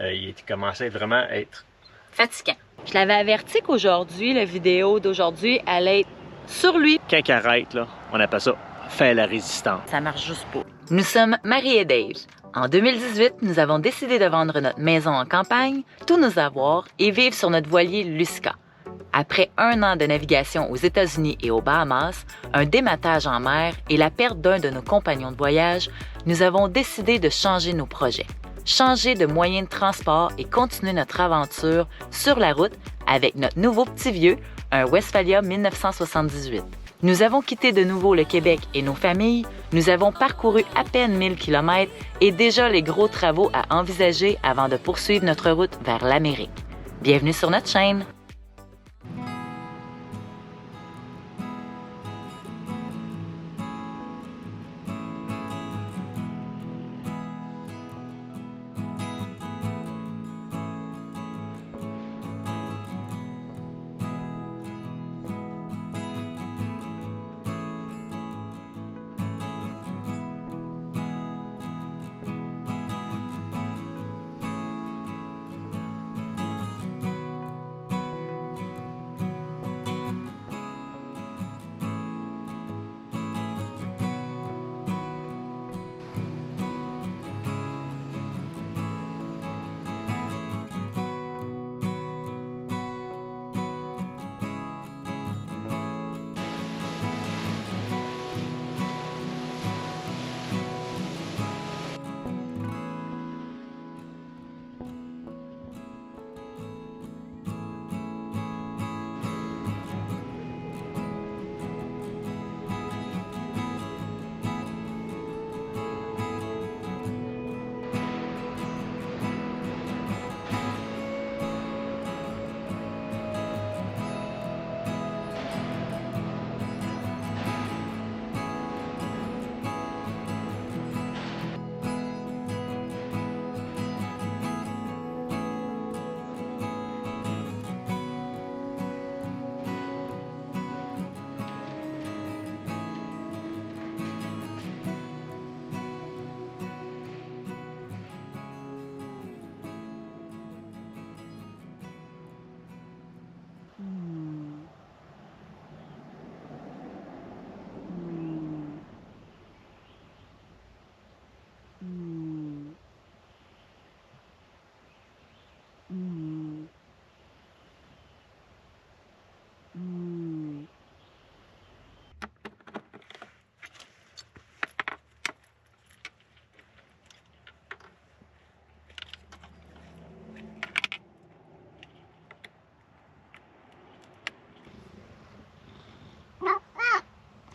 il commençait vraiment à être fatigant. Je l'avais averti qu'aujourd'hui, la vidéo d'aujourd'hui allait être sur lui. Quand il arrête, là, on appelle ça faire la résistance. Ça marche juste pas. Nous sommes Marie et Dave. En 2018, nous avons décidé de vendre notre maison en campagne, tous nos avoirs et vivre sur notre voilier Lusca. Après 1 an de navigation aux États-Unis et aux Bahamas, un dématage en mer et la perte d'un de nos compagnons de voyage, nous avons décidé de changer nos projets. Changer de moyen de transport et continuer notre aventure sur la route avec notre nouveau petit vieux, un Westphalia 1978. Nous avons quitté de nouveau le Québec et nos familles, nous avons parcouru à peine 1000 km et déjà les gros travaux à envisager avant de poursuivre notre route vers l'Amérique. Bienvenue sur notre chaîne!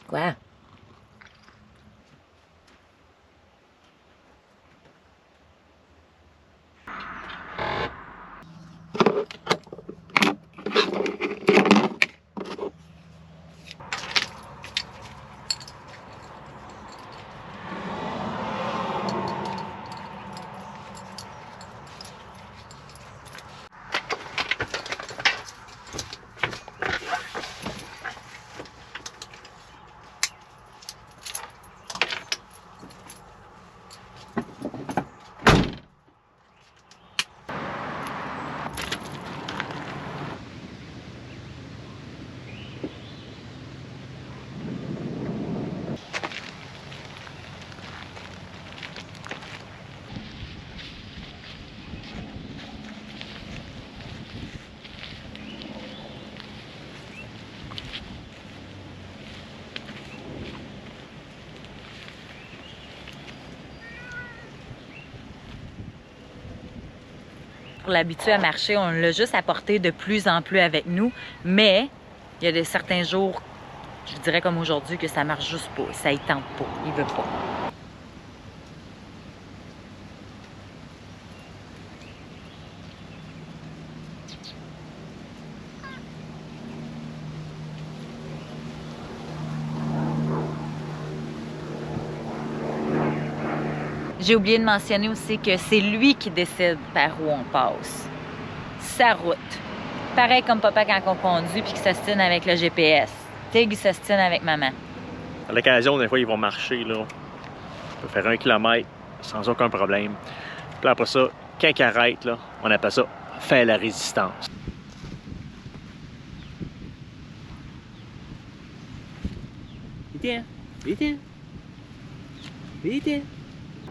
Quoi? Pour l'habituer à marcher, on l'a juste apporté de plus en plus avec nous, mais il y a certains jours, je dirais comme aujourd'hui, que ça marche juste pas, ça y tente pas, il veut pas. J'ai oublié de mentionner aussi que c'est lui qui décide par où on passe. Sa route. Pareil comme papa quand on conduit puis qu'il s'ostine avec le GPS. Tig s'ostine avec maman. À l'occasion, des fois, ils vont marcher, là. On peut faire 1 kilomètre sans aucun problème. Puis après ça, Quand il arrête, là, on appelle ça faire la résistance. Viens, viens, viens.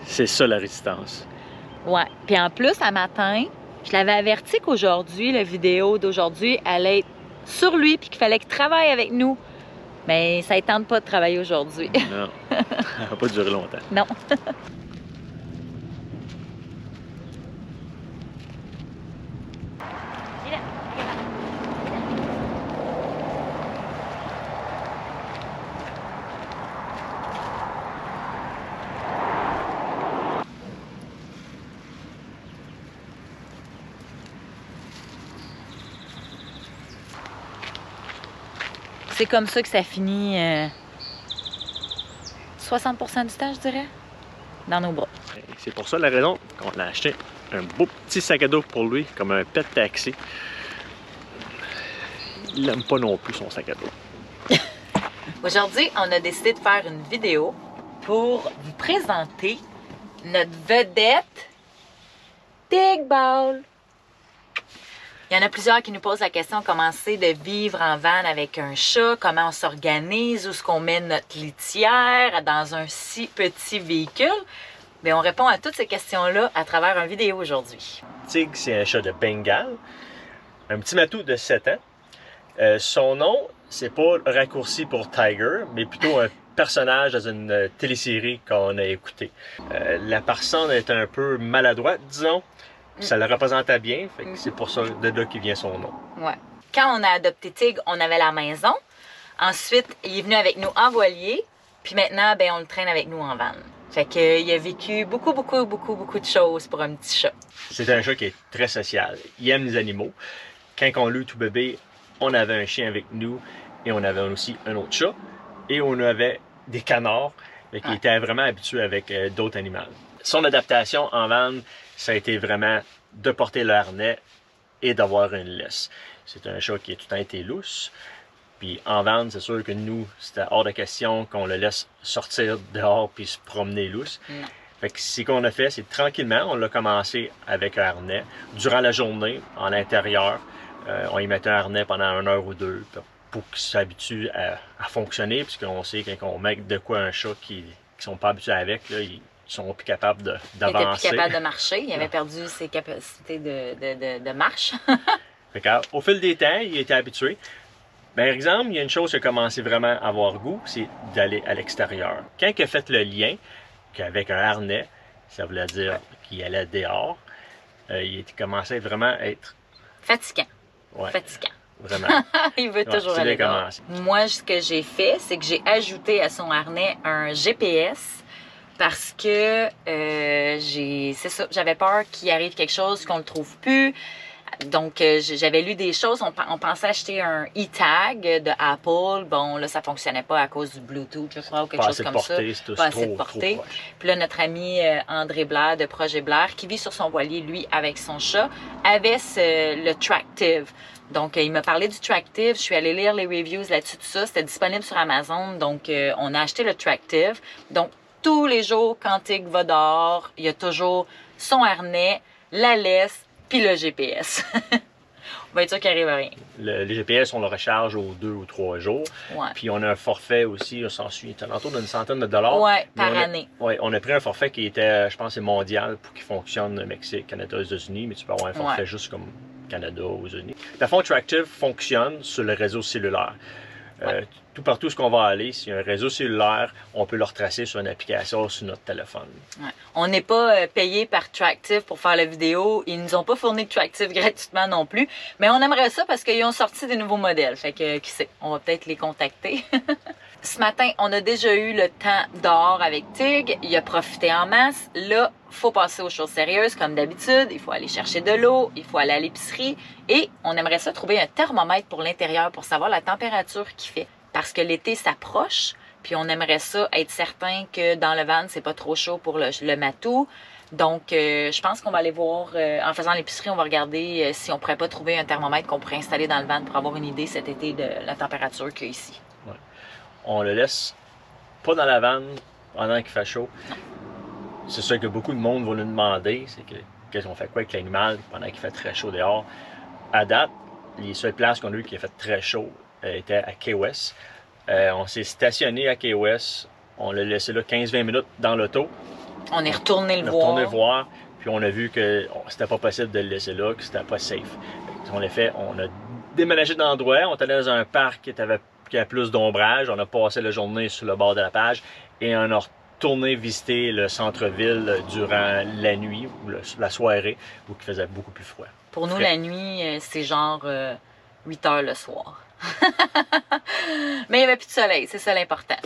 C'est ça la résistance. Ouais. Puis en plus, à matin, je l'avais averti qu'aujourd'hui, la vidéo d'aujourd'hui allait être sur lui puis qu'il fallait qu'il travaille avec nous. Mais ça ne tente pas de travailler aujourd'hui. Non, ça va pas durer longtemps. Non. C'est comme ça que ça finit 60% du temps, je dirais, dans nos bras. C'est pour ça la raison qu'on a acheté un beau petit sac à dos pour lui, comme un pet taxi. Il n'aime pas non plus son sac à dos. Aujourd'hui, on a décidé de faire une vidéo pour vous présenter notre vedette, Tig Ball. Il y en a plusieurs qui nous posent la question comment c'est de vivre en van avec un chat, comment on s'organise, où est-ce qu'on met notre litière dans un si petit véhicule. Bien, on répond à toutes ces questions-là à travers une vidéo aujourd'hui. Tig, c'est un chat de Bengale, un petit matou de 7 ans. Son nom, c'est pas raccourci pour Tiger, mais plutôt un personnage dans une télésérie qu'on a écoutée. La personne est un peu maladroite, disons. Ça le représentait bien, fait que c'est pour ça de là qu'il vient son nom. Ouais. Quand on a adopté Tig, on avait la maison. Ensuite, il est venu avec nous en voilier. Puis maintenant, ben, on le traîne avec nous en van. Fait qu'il a vécu beaucoup de choses pour un petit chat. C'est un chat qui est très social. Il aime les animaux. Quand on l'a eu tout bébé, on avait un chien avec nous et on avait aussi un autre chat. Et on avait des canards qui étaient vraiment habitués avec d'autres animaux. Son adaptation en van, ça a été vraiment de porter le harnais et d'avoir une laisse. C'est un chat qui a tout le temps été lousse. Puis en van, c'est sûr que nous, c'était hors de question qu'on le laisse sortir dehors puis se promener lousse. Non. Fait que ce qu'on a fait, c'est tranquillement, on l'a commencé avec un harnais. Durant la journée, en intérieur, on y mettait un harnais pendant 1 heure ou 2 pour qu'il s'habitue à fonctionner, puisqu'on sait quand on met de quoi un chat qui sont pas habitués avec, là, ils sont plus capables d'avancer. Il était plus capable de marcher. Il avait perdu ses capacités de marche. Fait qu'au fil des temps, il était habitué. Par exemple, il y a une chose qui a commencé vraiment à avoir goût, c'est d'aller à l'extérieur. Quand il a fait le lien qu'avec un harnais, ça voulait dire qu'il allait dehors, il commençait vraiment à être... Fatigant. Ouais, Fatigant. vraiment. Il veut toujours aller dehors. Moi, ce que j'ai fait, c'est que j'ai ajouté à son harnais un GPS parce que c'est ça, j'avais peur qu'il arrive quelque chose, qu'on le trouve plus. Donc, j'avais lu des choses. On pensait acheter un e-tag de Apple. Bon, là, ça fonctionnait pas à cause du Bluetooth, je crois, ou quelque chose comme ça. Pas assez de portée. Puis là, notre ami André Blair de Projet Blair, qui vit sur son voilier, lui, avec son chat, avait le Tractive. Donc, il m'a parlé du Tractive. Je suis allée lire les reviews là-dessus, tout ça. C'était disponible sur Amazon. Donc, on a acheté le Tractive. Donc, tous les jours, quand Tig va dehors, il y a toujours son harnais, la laisse, puis le GPS. On va être sûr qu'il n'arrive à rien. Le GPS, on le recharge aux 2 ou 3 jours. Ouais. Puis on a un forfait aussi, on s'en suit, autour d'une centaine de dollars. Ouais, par année. Oui, on a pris un forfait qui était, je pense, c'est mondial pour qu'il fonctionne Mexique, Canada, aux États-Unis, mais tu peux avoir un forfait juste comme Canada, aux États-Unis. La fond Tractive fonctionne sur le réseau cellulaire. Tout partout où on va aller, s'il y a un réseau cellulaire, on peut le retracer sur une application sur notre téléphone. Ouais. On n'est pas payé par Tractive pour faire la vidéo. Ils nous ont pas fourni de Tractive gratuitement non plus. Mais on aimerait ça parce qu'ils ont sorti des nouveaux modèles. Fait que, qui sait, on va peut-être les contacter. Ce matin, on a déjà eu le temps dehors avec Tig. Il a profité en masse. Là, faut passer aux choses sérieuses comme d'habitude. Il faut aller chercher de l'eau, il faut aller à l'épicerie. Et on aimerait ça trouver un thermomètre pour l'intérieur pour savoir la température qu'il fait. Parce que l'été s'approche, puis on aimerait ça être certain que dans le van, c'est pas trop chaud pour le matou. Donc, je pense qu'on va aller voir, en faisant l'épicerie, on va regarder si on pourrait pas trouver un thermomètre qu'on pourrait installer dans le van pour avoir une idée cet été de la température qu'il y a ici. Ouais. On le laisse pas dans la vanne pendant qu'il fait chaud. C'est ça que beaucoup de monde va nous demander, c'est que qu'est-ce qu'on fait quoi avec l'animal pendant qu'il fait très chaud dehors. À date, les seules places qu'on a eues qui a fait très chaud étaient à Key West. On s'est stationné à Key West, on l'a laissé là 15-20 minutes dans l'auto. On est retourné On le est retourné voir. le voir, puis on a vu que c'était pas possible de le laisser là, que c'était pas safe. On l'a fait, on a déménagé d'endroit, on est allé dans un parc qui a plus d'ombrage, on a passé la journée sur le bord de la plage et on a retourné visiter le centre-ville durant la nuit ou la soirée où il faisait beaucoup plus froid. Pour nous, la nuit, c'est genre 8 heures le soir. Mais il n'y avait plus de soleil, c'est ça l'important.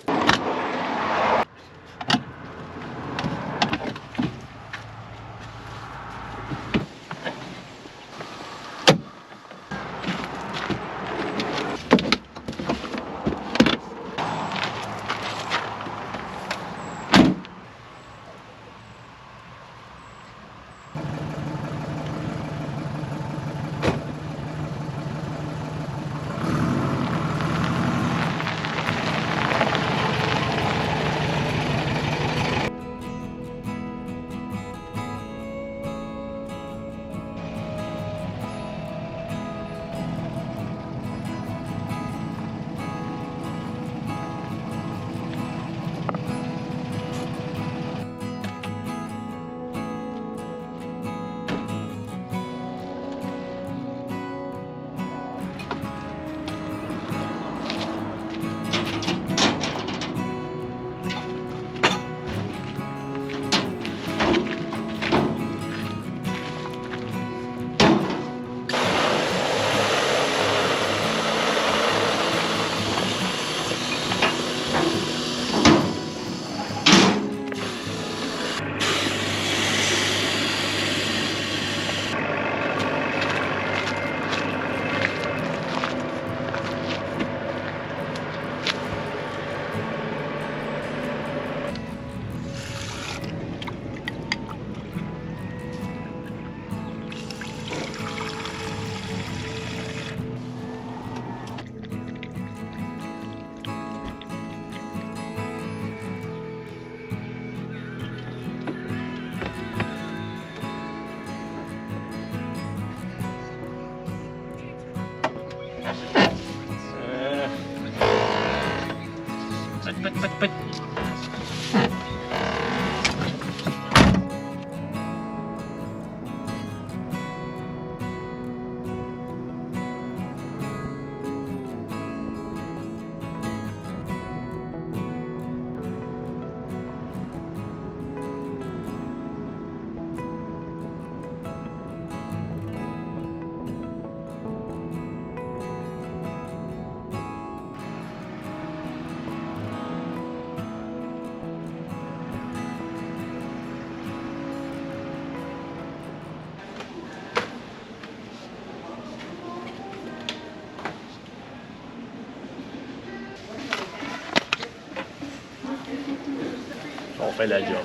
On fait la job.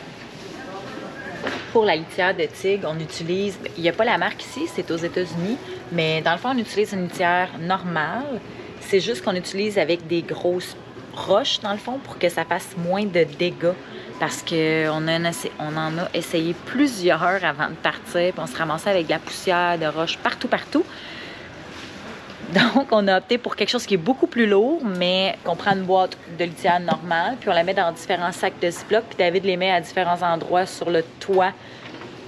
Pour la litière de tigre, on utilise, il n'y a pas la marque ici, c'est aux États-Unis, mais dans le fond, on utilise une litière normale. C'est juste qu'on utilise avec des grosses roches, dans le fond, pour que ça fasse moins de dégâts. Parce qu'on en a essayé plusieurs avant de partir, puis on se ramassait avec de la poussière, de roches partout. Donc, on a opté pour quelque chose qui est beaucoup plus lourd, mais qu'on prend une boîte de litière normale, puis on la met dans différents sacs de Ziploc, puis David les met à différents endroits sur le toit,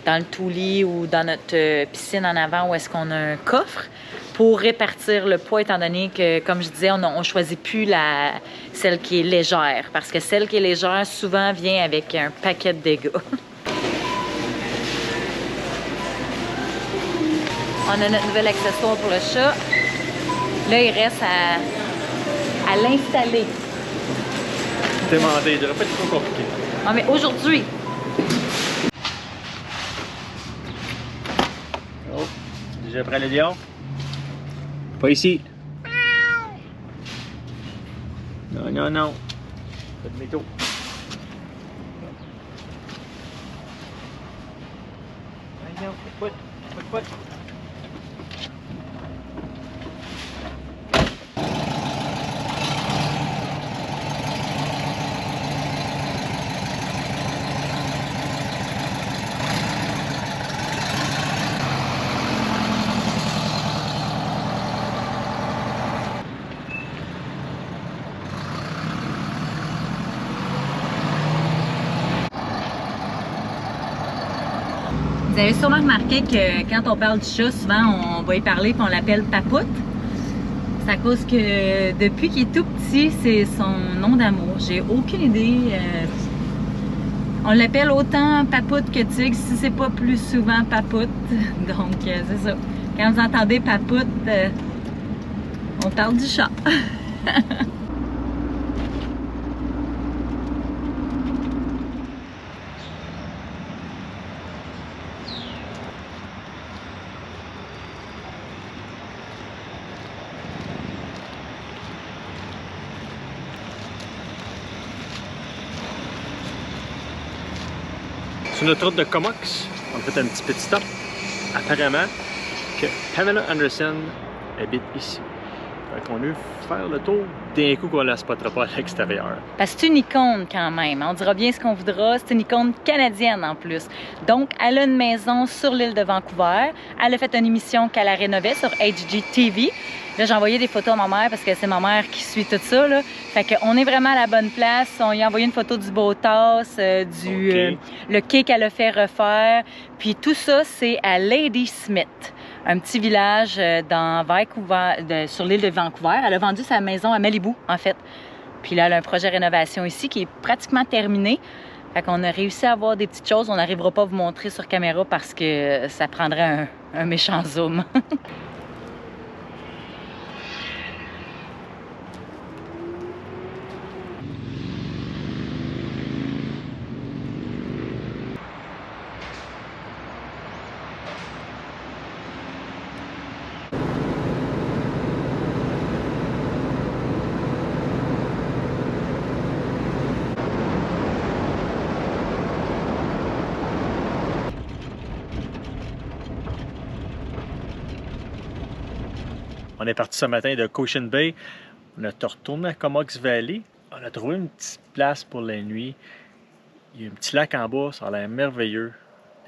dans le tout-lit ou dans notre piscine en avant où est-ce qu'on a un coffre pour répartir le poids, étant donné que, comme je disais, on choisit plus celle qui est légère, parce que celle qui est légère souvent vient avec un paquet de dégâts. On a notre nouvel accessoire pour le chat. Là, il reste à l'installer. Demandé, il devrait pas être trop compliqué. Ah, mais aujourd'hui, Oh, déjà prêt le lion? Pas ici. Non. Pas de métaux. Voyons, pas. Vous avez sûrement remarqué que quand on parle du chat, souvent on va y parler et on l'appelle Papoute. C'est à cause que depuis qu'il est tout petit, c'est son nom d'amour. J'ai aucune idée. On l'appelle autant Papoute que Tigre, si c'est pas plus souvent Papoute. Donc c'est ça. Quand vous entendez Papoute, on parle du chat. Sur notre route de Comox, on a fait un petit stop. Apparemment que Pamela Anderson habite ici. Fait qu'on a eu faire le tour d'un coup qu'on la spottera pas à l'extérieur. Parce que c'est une icône quand même. On dira bien ce qu'on voudra. C'est une icône canadienne en plus. Donc, elle a une maison sur l'île de Vancouver. Elle a fait une émission qu'elle a rénovée sur HGTV. Là, j'ai envoyé des photos à ma mère parce que c'est ma mère qui suit tout ça. Là. Fait qu'on est vraiment à la bonne place. On lui a envoyé une photo du beau tasse, le quai qu'elle a fait refaire. Puis tout ça, c'est à Ladysmith, un petit village dans Vancouver, sur l'île de Vancouver. Elle a vendu sa maison à Malibu, en fait. Puis là, elle a un projet de rénovation ici qui est pratiquement terminé. Fait qu'on a réussi à avoir des petites choses. On n'arrivera pas à vous montrer sur caméra parce que ça prendrait un méchant zoom. On est parti ce matin de Cochin Bay. On a retourné à Comox Valley. On a trouvé une petite place pour la nuit. Il y a un petit lac en bas, ça a l'air merveilleux.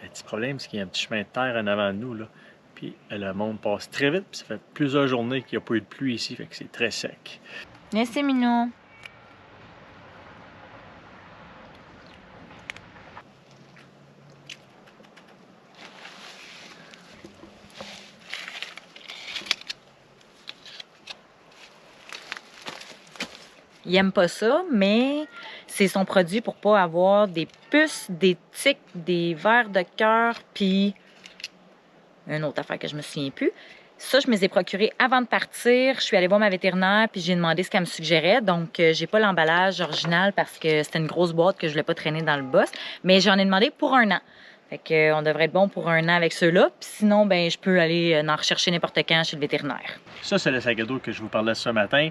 Le petit problème, c'est qu'il y a un petit chemin de terre en avant de nous. Là. Puis le monde passe très vite. Puis ça fait plusieurs journées qu'il n'y a pas eu de pluie ici, fait que c'est très sec. Merci, Minou. Il aime pas ça, mais c'est son produit pour pas avoir des puces, des tiques, des vers de cœur, puis une autre affaire que je me souviens plus. Ça, je me les ai procurés avant de partir. Je suis allée voir ma vétérinaire, puis j'ai demandé ce qu'elle me suggérait. Donc, j'ai pas l'emballage original parce que c'était une grosse boîte que je voulais pas traîner dans le boss. Mais j'en ai demandé pour 1 an. Fait que, on devrait être bon pour 1 an avec ceux-là. Puis sinon, ben, je peux aller en rechercher n'importe quand chez le vétérinaire. Ça, c'est le sac à dos que je vous parlais ce matin.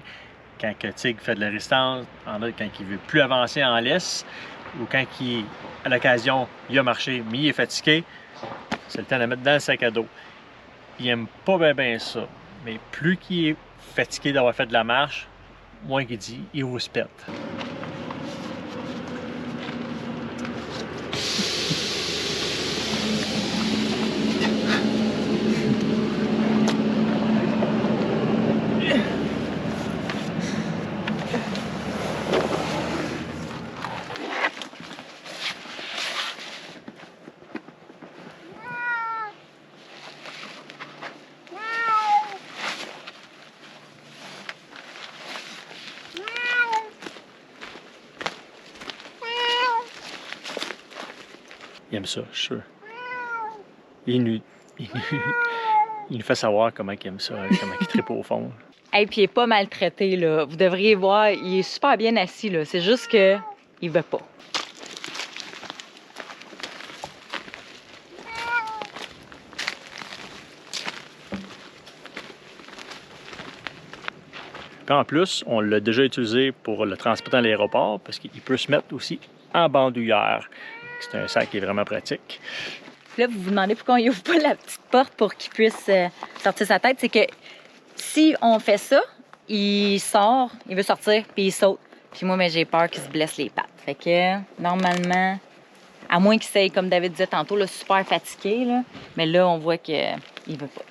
Quand Tigre fait de la résistance, quand il veut plus avancer en laisse, ou quand à l'occasion, il a marché, mais il est fatigué, c'est le temps de le mettre dans le sac à dos. Il aime pas bien ça, mais plus qu'il est fatigué d'avoir fait de la marche, moins qu'il dit, il vous pète. Il aime ça, je suis sûr. Il nous fait savoir comment il aime ça, comment il tripe au fond. Et puis il est pas maltraité, là. Vous devriez voir, il est super bien assis, là. C'est juste que il veut pas. Puis en plus, on l'a déjà utilisé pour le transporter à l'aéroport parce qu'il peut se mettre aussi en bandoulière. C'est un sac qui est vraiment pratique. Là, vous vous demandez pourquoi on n'ouvre pas la petite porte pour qu'il puisse sortir sa tête. C'est que si on fait ça, il sort, il veut sortir, puis il saute. Puis moi, j'ai peur qu'il se blesse les pattes. Fait que normalement, à moins qu'il s'aille, comme David disait tantôt, là, super fatigué, là, mais là, on voit qu'il veut pas.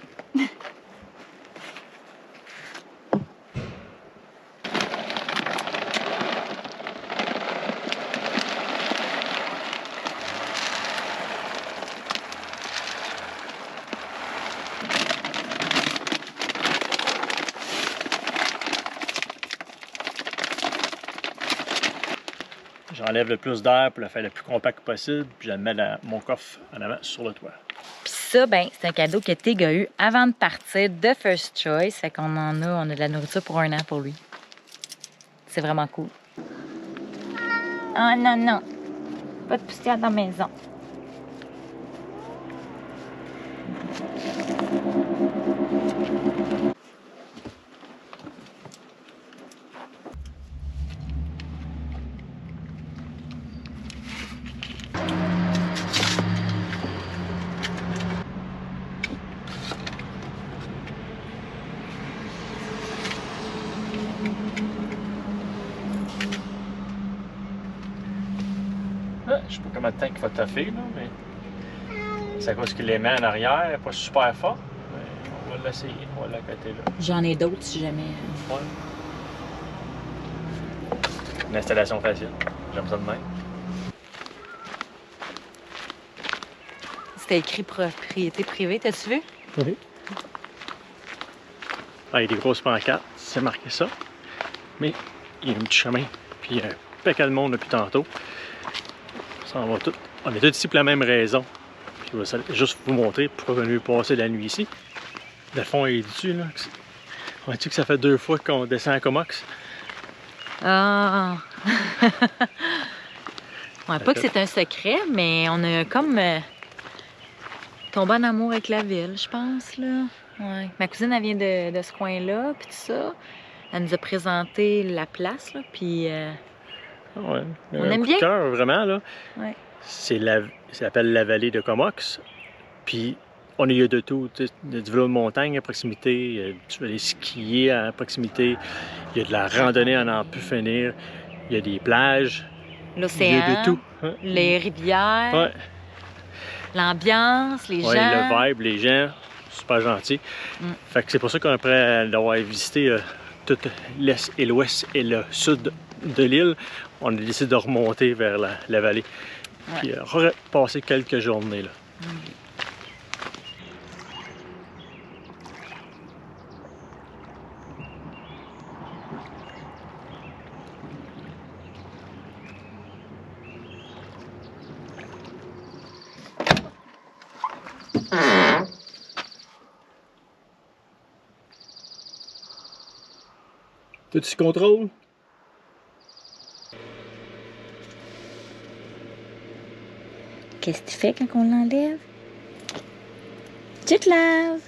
J'enlève le plus d'air pour le faire le plus compact possible, puis je le mets dans mon coffre en avant sur le toit. Puis ça, ben, c'est un cadeau que Tig a eu avant de partir de First Choice. Fait qu'on on a de la nourriture pour 1 an pour lui. C'est vraiment cool. Oh non, non. Pas de poussière dans la maison. Je sais pas combien de temps qu'il va toffer, là, mais c'est à cause qu'il les met en arrière, il n'est pas super fort. Mais on va l'essayer, on va l'accoter là. J'en ai d'autres si jamais. Ouais. Une installation facile. J'aime ça de même. C'était écrit propriété privée, t'as-tu vu? Oui. Ah, il y a des grosses pancartes, c'est marqué ça. Mais il y a un petit chemin, puis il y a un paquet de monde depuis tantôt. Ça, on va tout. On est tous ici pour la même raison. Puis je vais juste vous montrer pourquoi on est venu passer la nuit ici. Le fond est dessus, là. On dit que ça fait 2 fois qu'on descend à Comox. Ah! Ouais, pas que c'est un secret, mais on a comme tombé en amour avec la ville, je pense, là. Ouais. Ma cousine, elle vient de ce coin-là, puis tout ça. Elle nous a présenté la place, là, puis... Ouais, on un aime coup bien. de cœur, vraiment, là. Ouais. Ça s'appelle la vallée de Comox. Puis on y a de tout. Il y a du vélo de montagne à proximité, tu peux aller skier à proximité, il y a de la randonnée à n'en plus finir, il y a des plages, il y a L'océan, de tout. Hein? les rivières, Ouais. l'ambiance, les Ouais, gens. le vibe, les gens, super gentils. Mm. Fait que c'est pour ça qu'après d'avoir visité tout l'est et l'ouest et le sud de l'île, on a décidé de remonter vers la vallée. Ouais. Puis repasser quelques journées là. Mm. Tout sous contrôle? Qu'est-ce que tu fais quand on l'enlève? Tu te laves!